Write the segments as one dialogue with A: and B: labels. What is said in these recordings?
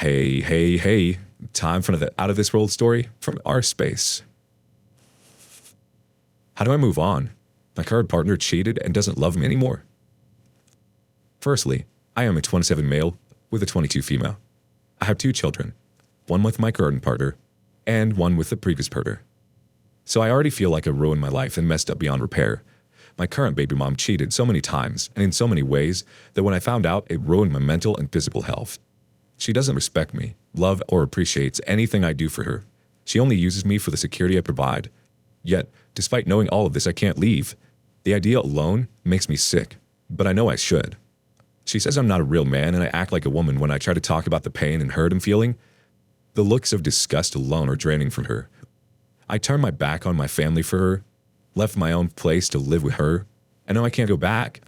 A: Hey. Time for the out of this world story from our space. How do I move on? My current partner cheated and doesn't love me anymore. Firstly, I am a 27 male with a 22 female. I have 2 children, one with my current partner and one with the previous partner. So I already feel like I ruined my life and messed up beyond repair. My current baby mom cheated so many times and in so many ways that when I found out, it ruined my mental and physical health. She doesn't respect me, love, or appreciates anything I do for her. She only uses me for the security I provide. Yet, despite knowing all of this, I can't leave. The idea alone makes me sick, but I know I should. She says I'm not a real man and I act like a woman when I try to talk about the pain and hurt I'm feeling. The looks of disgust alone are draining from her. I turned my back on my family for her, left my own place to live with her. I know I can't go back.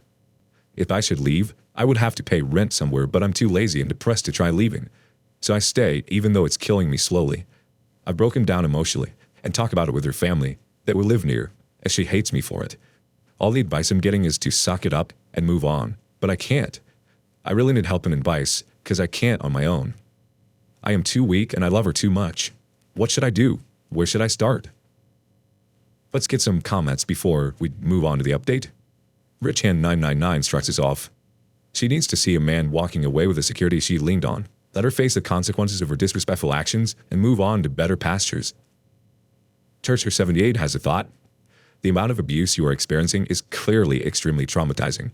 A: If I should leave, I would have to pay rent somewhere, but I'm too lazy and depressed to try leaving. So I stay, even though it's killing me slowly. I've broken down emotionally and talk about it with her family that we live near, as she hates me for it. All the advice I'm getting is to suck it up and move on, but I can't. I really need help and advice, because I can't on my own. I am too weak and I love her too much. What should I do? Where should I start? Let's get some comments before we move on to the update. Richhand999 starts us off. She needs to see a man walking away with the security she leaned on. Let her face the consequences of her disrespectful actions and move on to better pastures. Churcher78 has a thought. The amount of abuse you are experiencing is clearly extremely traumatizing.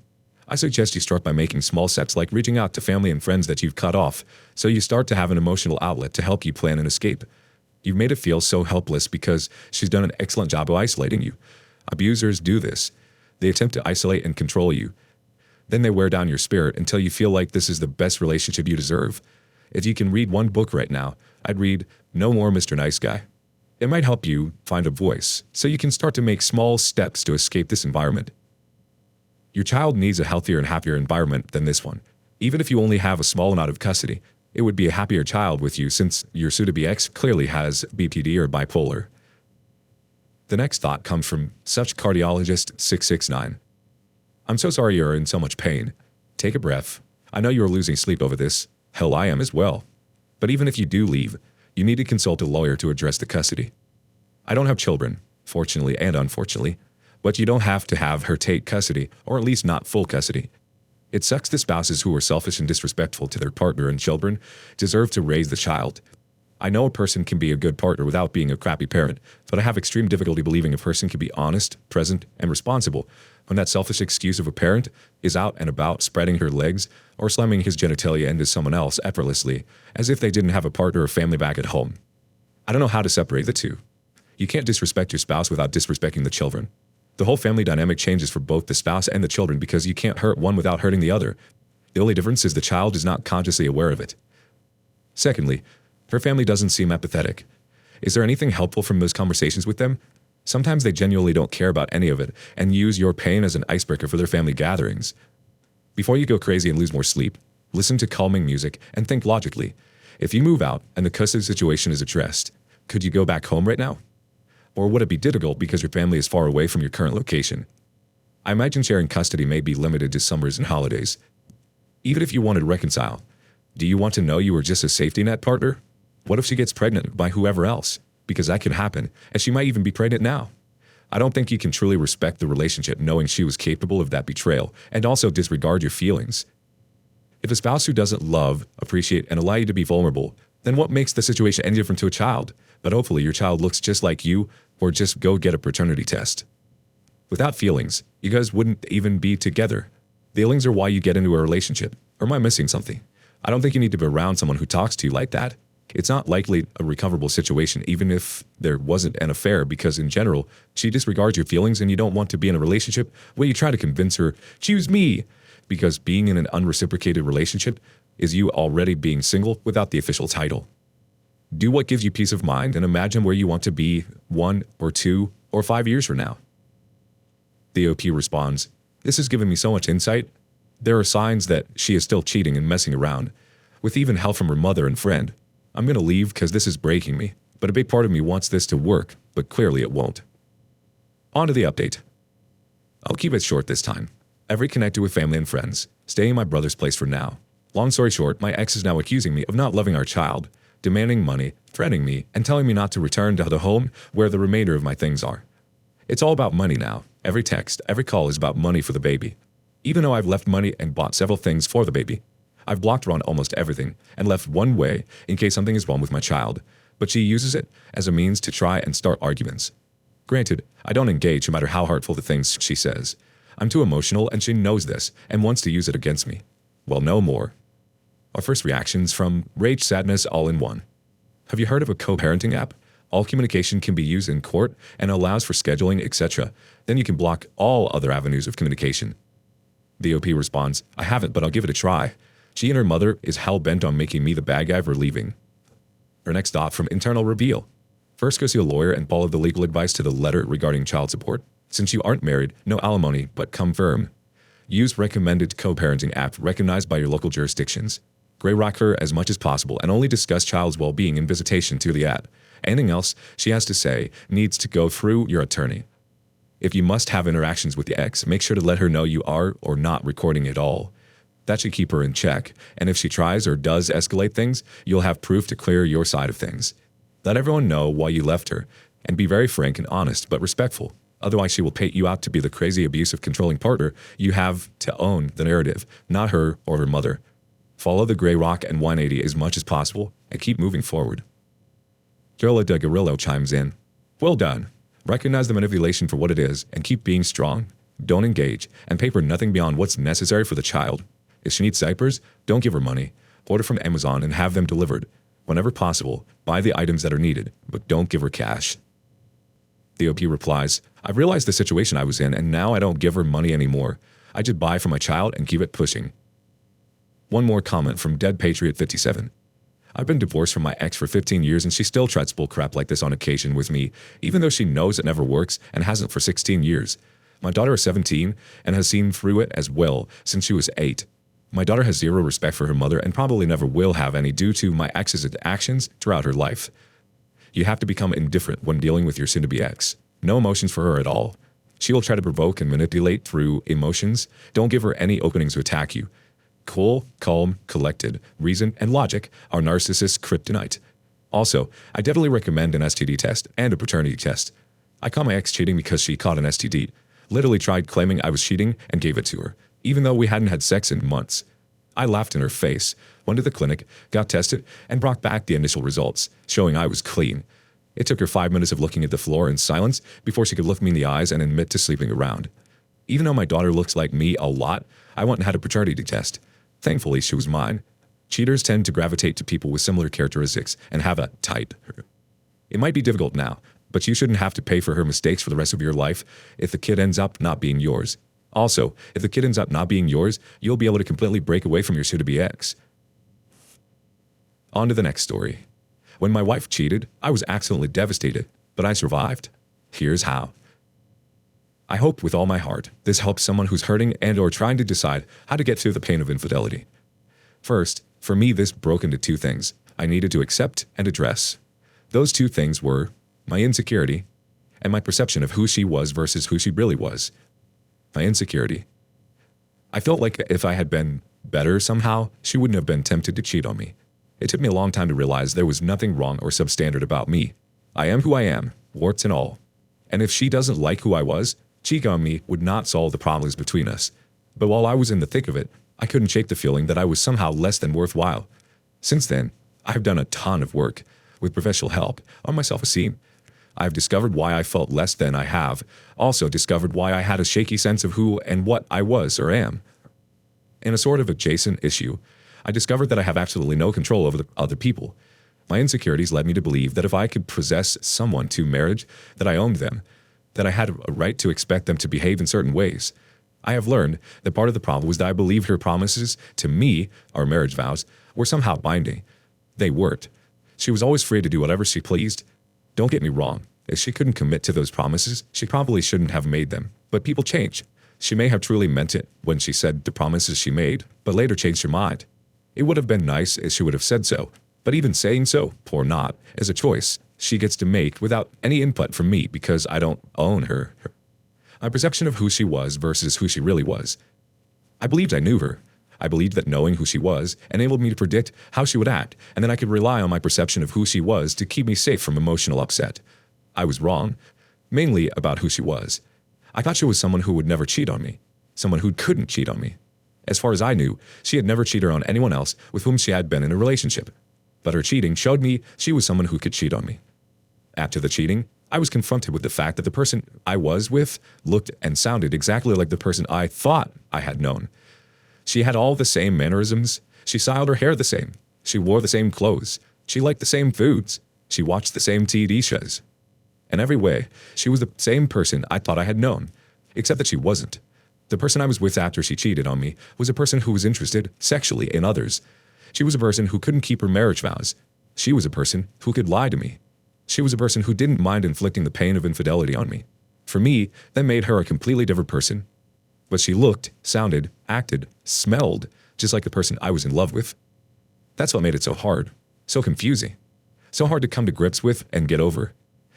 A: I suggest you start by making small steps like reaching out to family and friends that you've cut off, so you start to have an emotional outlet to help you plan an escape. You've made it feel so helpless because she's done an excellent job of isolating you. Abusers do this. They attempt to isolate and control you. Then they wear down your spirit until you feel like this is the best relationship you deserve. If you can read one book right now, I'd read No More Mr. Nice Guy. It might help you find a voice, so you can start to make small steps to escape this environment. Your child needs a healthier and happier environment than this one. Even if you only have a small amount of custody, it would be a happier child with you since your soon-to-be ex clearly has BPD or bipolar. The next thought comes from such cardiologist 669. I'm so sorry you're in so much pain. Take a breath. I know you're losing sleep over this. Hell, I am as well. But even if you do leave, you need to consult a lawyer to address the custody. I don't have children, fortunately and unfortunately, but you don't have to have her take custody, or at least not full custody. It sucks that spouses who are selfish and disrespectful to their partner and children deserve to raise the child. I know a person can be a good partner without being a crappy parent, but I have extreme difficulty believing a person can be honest, present, and responsible when that selfish excuse of a parent is out and about spreading her legs or slamming his genitalia into someone else effortlessly, as if they didn't have a partner or family back at home. I don't know how to separate the two. You can't disrespect your spouse without disrespecting the children. The whole family dynamic changes for both the spouse and the children because you can't hurt one without hurting the other. The only difference is the child is not consciously aware of it. Secondly, her family doesn't seem apathetic. Is there anything helpful from those conversations with them? Sometimes they genuinely don't care about any of it and use your pain as an icebreaker for their family gatherings. Before you go crazy and lose more sleep, listen to calming music and think logically. If you move out and the custody situation is addressed, could you go back home right now? Or would it be difficult because your family is far away from your current location? I imagine sharing custody may be limited to summers and holidays. Even if you wanted to reconcile, do you want to know you were just a safety net partner? What if she gets pregnant by whoever else? Because that could happen, and she might even be pregnant now. I don't think you can truly respect the relationship knowing she was capable of that betrayal and also disregard your feelings. If a spouse who doesn't love, appreciate, and allow you to be vulnerable, then what makes the situation any different to a child? But hopefully your child looks just like you, or just go get a paternity test. Without feelings, you guys wouldn't even be together. Feelings are why you get into a relationship. Or am I missing something? I don't think you need to be around someone who talks to you like that. It's not likely a recoverable situation even if there wasn't an affair because in general, she disregards your feelings and you don't want to be in a relationship where you try to convince her, choose me, because being in an unreciprocated relationship is you already being single without the official title. Do what gives you peace of mind and imagine where you want to be 1 or 2 or 5 years from now. The OP responds, this has given me so much insight. There are signs that she is still cheating and messing around, with even help from her mother and friend. I'm going to leave because this is breaking me, but a big part of me wants this to work, but clearly it won't. On to the update. I'll keep it short this time. I've reconnected with family and friends, staying in my brother's place for now. Long story short, my ex is now accusing me of not loving our child, demanding money, threatening me, and telling me not to return to the home where the remainder of my things are. It's all about money now. Every text, every call is about money for the baby. Even though I've left money and bought several things for the baby, I've blocked her on almost everything and left one way in case something is wrong with my child, but she uses it as a means to try and start arguments. Granted, I don't engage no matter how hurtful the things she says. I'm too emotional and she knows this and wants to use it against me. Well, no more. Our first reactions from rage, sadness, all in one. Have you heard of a co-parenting app? All communication can be used in court and allows for scheduling, etc. Then you can block all other avenues of communication. The OP responds, I haven't, but I'll give it a try. She and her mother is hell-bent on making me the bad guy for leaving. Her next thought from internal reveal. First, go see a lawyer and follow the legal advice to the letter regarding child support. Since you aren't married, no alimony, but confirm. Use recommended co-parenting app recognized by your local jurisdictions. Gray rock her as much as possible and only discuss child's well-being in visitation to the app. Anything else she has to say needs to go through your attorney. If you must have interactions with the ex, make sure to let her know you are or not recording it all. That should keep her in check, and if she tries or does escalate things, you'll have proof to clear your side of things. Let everyone know why you left her, and be very frank and honest but respectful. Otherwise, she will paint you out to be the crazy, abusive, controlling partner. You have to own the narrative, not her or her mother. Follow the gray rock and 180 as much as possible, and keep moving forward. Jola de Guerrillo chimes in. Well done. Recognize the manipulation for what it is, and keep being strong. Don't engage, and pay for nothing beyond what's necessary for the child. If she needs diapers, don't give her money. Order from Amazon and have them delivered. Whenever possible, buy the items that are needed, but don't give her cash. The OP replies, I've realized the situation I was in, and now I don't give her money anymore. I just buy for my child and keep it pushing. One more comment from Dead Patriot 57. I've been divorced from my ex for 15 years and she still tries bullcrap like this on occasion with me, even though she knows it never works and hasn't for 16 years. My daughter is 17 and has seen through it as well since she was 8. My daughter has zero respect for her mother and probably never will have any due to my ex's actions throughout her life. You have to become indifferent when dealing with your soon-to-be ex. No emotions for her at all. She will try to provoke and manipulate through emotions. Don't give her any openings to attack you. Cool, calm, collected, reason, and logic are narcissist kryptonite. Also, I definitely recommend an STD test and a paternity test. I caught my ex cheating because she caught an STD. Literally tried claiming I was cheating and gave it to her, even though we hadn't had sex in months. I laughed in her face, went to the clinic, got tested, and brought back the initial results, showing I was clean. It took her 5 minutes of looking at the floor in silence before she could look me in the eyes and admit to sleeping around. Even though my daughter looks like me a lot, I went and had a paternity test. Thankfully, she was mine. Cheaters tend to gravitate to people with similar characteristics and have a type. It might be difficult now, but you shouldn't have to pay for her mistakes for the rest of your life if the kid ends up not being yours. Also, if the kid ends up not being yours, you'll be able to completely break away from your soon-to-be ex. On to the next story. When my wife cheated, I was absolutely devastated, but I survived. Here's how. I hope with all my heart this helps someone who's hurting and or trying to decide how to get through the pain of infidelity. First, for me this broke into two things I needed to accept and address. Those two things were my insecurity and my perception of who she was versus who she really was. My insecurity. I felt like if I had been better somehow, she wouldn't have been tempted to cheat on me. It took me a long time to realize there was nothing wrong or substandard about me. I am who I am, warts and all. And if she doesn't like who I was, cheating on me would not solve the problems between us. But while I was in the thick of it, I couldn't shake the feeling that I was somehow less than worthwhile. Since then, I've done a ton of work, with professional help, on my self-esteem. I've discovered why I felt less than I have, also discovered why I had a shaky sense of who and what I was or am. In a sort of adjacent issue, I discovered that I have absolutely no control over the other people. My insecurities led me to believe that if I could possess someone to marriage, that I owned them, that I had a right to expect them to behave in certain ways. I have learned that part of the problem was that I believed her promises to me, our marriage vows, were somehow binding. They weren't. She was always free to do whatever she pleased. Don't get me wrong. If she couldn't commit to those promises, she probably shouldn't have made them. But people change. She may have truly meant it when she said the promises she made, but later changed her mind. It would have been nice if she would have said so. But even saying so, or not, is a choice she gets to make without any input from me because I don't own her. My perception of who she was versus who she really was. I believed I knew her. I believed that knowing who she was enabled me to predict how she would act, and then I could rely on my perception of who she was to keep me safe from emotional upset. I was wrong, mainly about who she was. I thought she was someone who would never cheat on me, someone who couldn't cheat on me. As far as I knew, she had never cheated on anyone else with whom she had been in a relationship. But her cheating showed me she was someone who could cheat on me. After the cheating, I was confronted with the fact that the person I was with looked and sounded exactly like the person I thought I had known. She had all the same mannerisms. She styled her hair the same. She wore the same clothes. She liked the same foods. She watched the same TV shows. In every way, she was the same person I thought I had known, except that she wasn't. The person I was with after she cheated on me was a person who was interested sexually in others. She was a person who couldn't keep her marriage vows. She was a person who could lie to me. She was a person who didn't mind inflicting the pain of infidelity on me. For me, that made her a completely different person. But she looked, sounded, acted, smelled just like the person I was in love with. That's what made it so hard, so confusing, so hard to come to grips with and get over.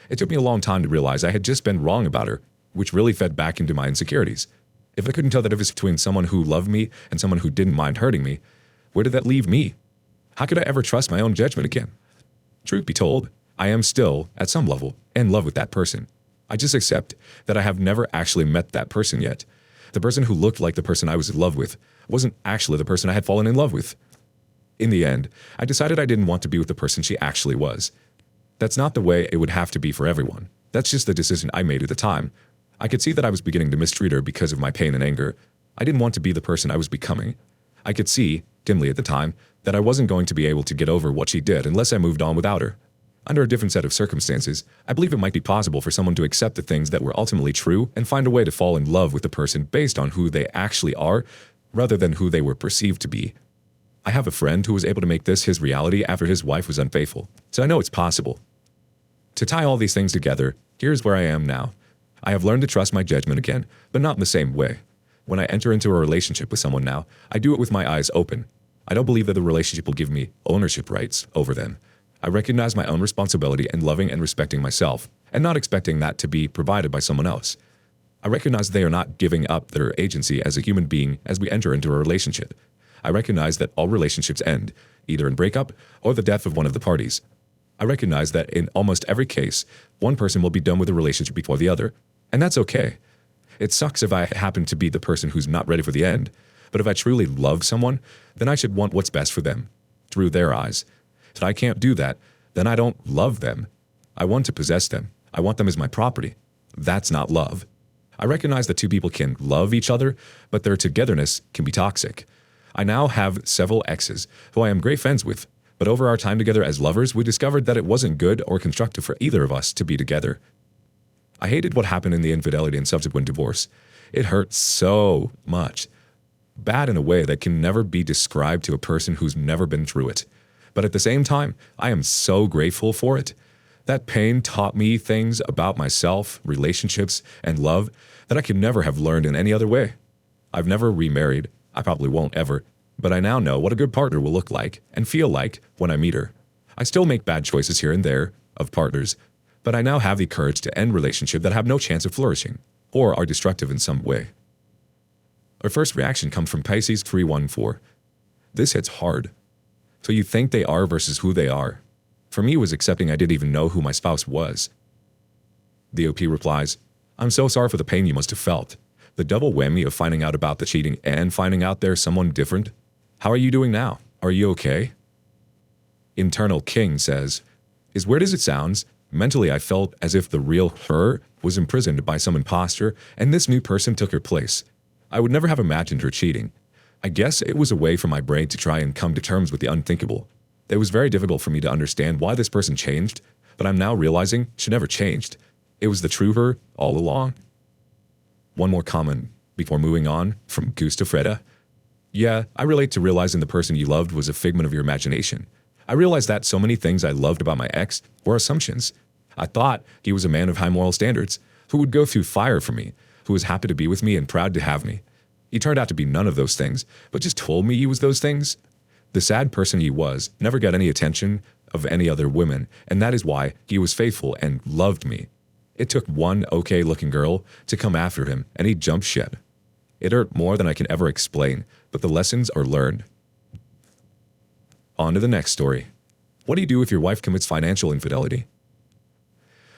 A: It took me a long time to realize I had just been wrong about her, which really fed back into my insecurities. If I couldn't tell the difference between someone who loved me and someone who didn't mind hurting me, where did that leave me? How could I ever trust my own judgment again? Truth be told, I am still, at some level, in love with that person. I just accept that I have never actually met that person yet. The person who looked like the person I was in love with wasn't actually the person I had fallen in love with. In the end, I decided I didn't want to be with the person she actually was. That's not the way it would have to be for everyone. That's just the decision I made at the time. I could see that I was beginning to mistreat her because of my pain and anger. I didn't want to be the person I was becoming. I could see, dimly at the time, that I wasn't going to be able to get over what she did unless I moved on without her. Under a different set of circumstances, I believe it might be possible for someone to accept the things that were ultimately true and find a way to fall in love with the person based on who they actually are, rather than who they were perceived to be. I have a friend who was able to make this his reality after his wife was unfaithful, so I know it's possible. To tie all these things together, here's where I am now. I have learned to trust my judgment again, but not in the same way. When I enter into a relationship with someone now, I do it with my eyes open. I don't believe that the relationship will give me ownership rights over them. I recognize my own responsibility in loving and respecting myself, and not expecting that to be provided by someone else. I recognize they are not giving up their agency as a human being as we enter into a relationship. I recognize that all relationships end, either in breakup or the death of one of the parties. I recognize that in almost every case, one person will be done with a relationship before the other, and that's okay. It sucks if I happen to be the person who's not ready for the end, but if I truly love someone, then I should want what's best for them, through their eyes. If I can't do that, then I don't love them. I want to possess them. I want them as my property. That's not love. I recognize that two people can love each other, but their togetherness can be toxic. I now have several exes who I am great friends with, but over our time together as lovers, we discovered that it wasn't good or constructive for either of us to be together. I hated what happened in the infidelity and subsequent divorce. It hurt so much. Bad in a way that can never be described to a person who's never been through it. But at the same time, I am so grateful for it. That pain taught me things about myself, relationships, and love that I could never have learned in any other way. I've never remarried. I probably won't ever. But I now know what a good partner will look like and feel like when I meet her. I still make bad choices here and there of partners, but I now have the courage to end relationships that have no chance of flourishing or are destructive in some way. Our first reaction comes from Pisces 314. This hits hard. So you think they are versus who they are. For me, it was accepting I didn't even know who my spouse was. The OP replies, I'm so sorry for the pain you must have felt. The double whammy of finding out about the cheating and finding out there's someone different. How are you doing now? Are you okay? Internal King says, as weird as it sounds, mentally I felt as if the real her was imprisoned by some imposter and this new person took her place. I would never have imagined her cheating. I guess it was a way for my brain to try and come to terms with the unthinkable. It was very difficult for me to understand why this person changed, but I'm now realizing she never changed. It was the true her all along. One more comment before moving on from Gustafreda. Yeah, I relate to realizing the person you loved was a figment of your imagination. I realized that so many things I loved about my ex were assumptions. I thought he was a man of high moral standards, who would go through fire for me, who was happy to be with me and proud to have me. He turned out to be none of those things, but just told me he was those things. The sad person he was never got any attention of any other women, and that is why he was faithful and loved me. It took one okay-looking girl to come after him, and he jumped ship. It hurt more than I can ever explain, but the lessons are learned. On to the next story. What do you do if your wife commits financial infidelity?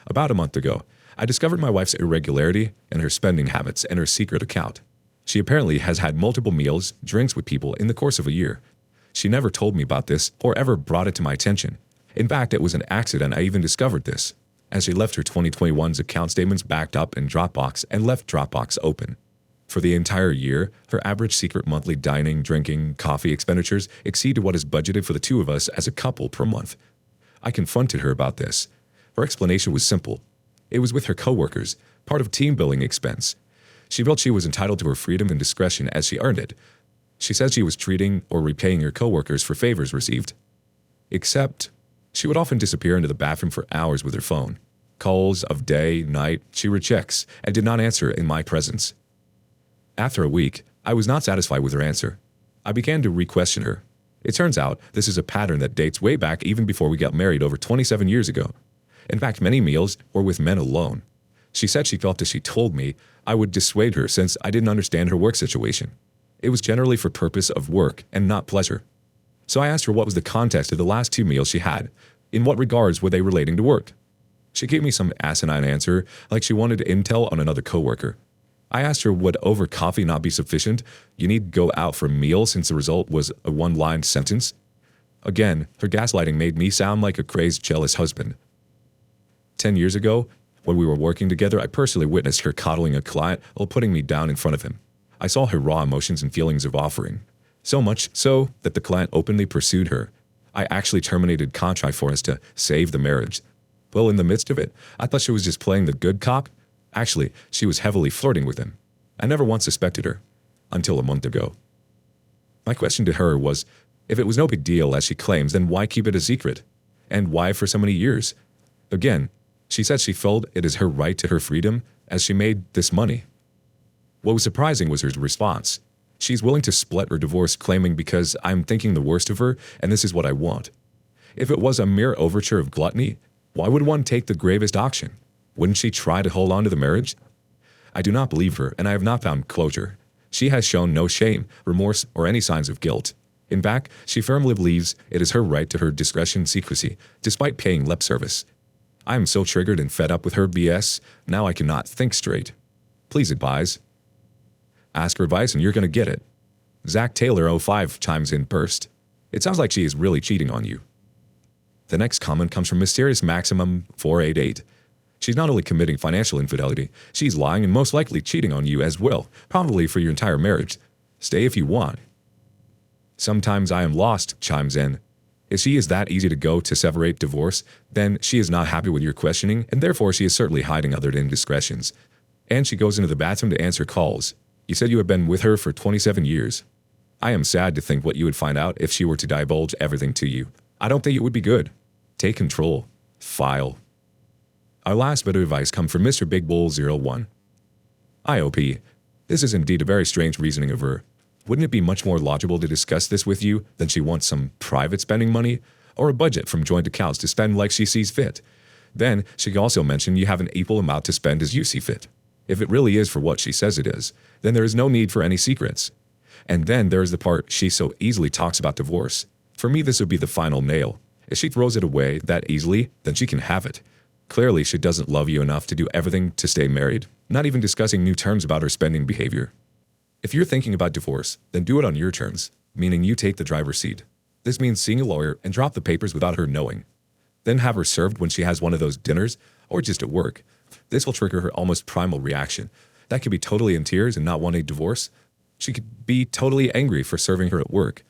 A: About a month ago, I discovered my wife's irregularity in her spending habits and her secret account. She apparently has had multiple meals, drinks with people in the course of a year. She never told me about this or ever brought it to my attention. In fact, it was an accident I even discovered this, as she left her 2021's account statements backed up in Dropbox and left Dropbox open. For the entire year, her average secret monthly dining, drinking, coffee expenditures exceeded what is budgeted for the two of us as a couple per month. I confronted her about this. Her explanation was simple. It was with her coworkers, part of team-building expense. She felt she was entitled to her freedom and discretion as she earned it. She said she was treating or repaying her coworkers for favors received. Except, she would often disappear into the bathroom for hours with her phone. Calls of day, night, she rejects and did not answer in my presence. After a week, I was not satisfied with her answer. I began to re-question her. It turns out this is a pattern that dates way back even before we got married over 27 years ago. In fact, many meals were with men alone. She said she felt if she told me, I would dissuade her since I didn't understand her work situation. It was generally for purpose of work and not pleasure. So I asked her what was the context of the last 2 meals she had. In what regards were they relating to work? She gave me some asinine answer, like she wanted intel on another coworker. I asked her, would over coffee not be sufficient? You need to go out for a meal since the result was a one-line sentence? Again, her gaslighting made me sound like a crazed, jealous husband. 10 years ago, when we were working together, I personally witnessed her coddling a client while putting me down in front of him. I saw her raw emotions and feelings of offering. So much so that the client openly pursued her. I actually terminated contract for us to save the marriage. Well, in the midst of it, I thought she was just playing the good cop. Actually, she was heavily flirting with him. I never once suspected her, until a month ago. My question to her was, if it was no big deal as she claims, then why keep it a secret? And why for so many years? Again, she said she felt it is her right to her freedom as she made this money. What was surprising was her response. She's willing to split or divorce, claiming because I'm thinking the worst of her and this is what I want. If it was a mere overture of gluttony, why would one take the gravest option? Wouldn't she try to hold on to the marriage? I do not believe her, and I have not found closure. She has shown no shame, remorse, or any signs of guilt. In fact, she firmly believes it is her right to her discretion and secrecy, despite paying lip service. I am so triggered and fed up with her BS, now I cannot think straight. Please advise. Ask for advice and you're going to get it. Zach Taylor 05 chimes in burst. It sounds like she is really cheating on you. The next comment comes from Mysterious Maximum 488. She's not only committing financial infidelity, she's lying and most likely cheating on you as well, probably for your entire marriage. Stay if you want. Sometimes I am lost chimes in. If she is that easy to go to separate divorce, then she is not happy with your questioning, and therefore she is certainly hiding other indiscretions. And she goes into the bathroom to answer calls. You said you had been with her for 27 years. I am sad to think what you would find out if she were to divulge everything to you. I don't think it would be good. Take control. File. Our last bit of advice comes from Mr. Big Bull 01. IOP. This is indeed a very strange reasoning of her. Wouldn't it be much more logical to discuss this with you than she wants some private spending money or a budget from joint accounts to spend like she sees fit? Then she could also mention you have an equal amount to spend as you see fit. If it really is for what she says it is, then there is no need for any secrets. And then there is the part she so easily talks about divorce. For me, this would be the final nail. If she throws it away that easily, then she can have it. Clearly, she doesn't love you enough to do everything to stay married, not even discussing new terms about her spending behavior. If you're thinking about divorce, then do it on your terms, meaning you take the driver's seat. This means seeing a lawyer and drop the papers without her knowing. Then have her served when she has one of those dinners, or just at work. This will trigger her almost primal reaction. That could be totally in tears and not wanting divorce. She could be totally angry for serving her at work.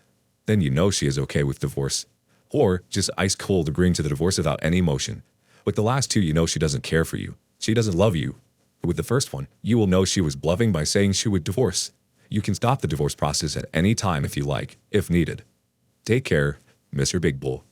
A: Then you know she is okay with divorce. Or just ice cold agreeing to the divorce without any emotion. With the last two, you know she doesn't care for you. She doesn't love you. With the first one, you will know she was bluffing by saying she would divorce. You can stop the divorce process at any time if you like, if needed. Take care, Mr. Big Bull.